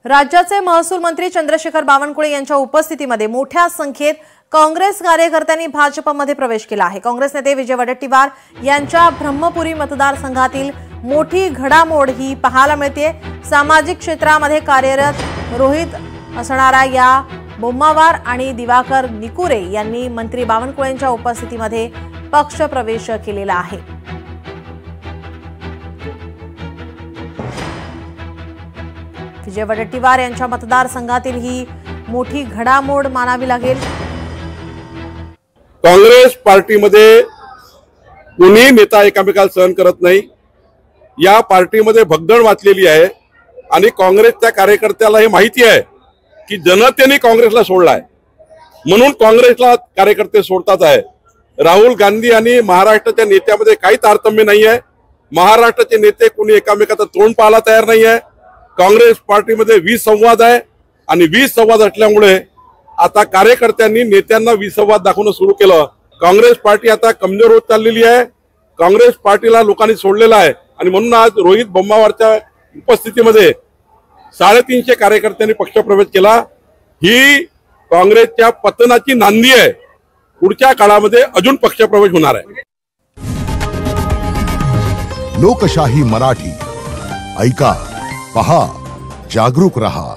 राज्याचे महसूल मंत्री चंद्रशेखर बावनकुळे यांच्या उपस्थितीमध्ये मोठ्या संख्येत काँग्रेस कार्यकर्त्यांनी भाजपमध्ये प्रवेश केला आहे। काँग्रेस नेते विजय वडेट्टीवार यांच्या ब्रह्मपुरी मतदारसंघातील मोठी घडामोड ही पाहायला मिळते। सामाजिक क्षेत्रामध्ये कार्यरत रोहित असणारा या बोम्मावार आणि दिवाकर निकुरे यांनी मंत्री बावनकुळेंच्या उपस्थितीमध्ये पक्ष प्रवेश केलेला आहे। विजय वडेट्टीवार यांच्या मतदारसंघातील ही मोठी घडामोड मानावी लागेल। काँग्रेस पार्टीमध्ये कोणी नेता एकामेकाला सहन करत नाही। या पार्टीमध्ये भगदड वाचलेली आहे आणि काँग्रेसच्या कार्यकर्त्याला हे माहिती आहे की जनतेने काँग्रेसला सोडलाय, म्हणून काँग्रेसला कार्यकर्ते सोडतात आहे। राहुल गांधी आणि महाराष्ट्राच्या नेत्यामध्ये काही तारतम्य नाही आहे। महाराष्ट्राचे नेते कोणी एकामेकाचं तोंड पाहायला तयार नाही आहे। काँग्रेस पार्टीमध्ये विसंवाद आहे आणि विसंवाद असल्यामुळे आता कार्यकर्त्यांनी नेत्यांना विसंवाद दाखवणं सुरू केलं। काँग्रेस पार्टी आता कमजोर होत चाललेली आहे। काँग्रेस पार्टीला लोकांनी सोडलेलं आहे आणि म्हणून आज रोहित बोम्मावारच्या उपस्थितीमध्ये 350 कार्यकर्त्यांनी पक्षप्रवेश केला। ही काँग्रेसच्या पतनाची नांदी आहे। पुढच्या काळामध्ये अजून पक्षप्रवेश होणार आहे। लोकशाही मराठी ऐका, पहा, जागरूक रहा।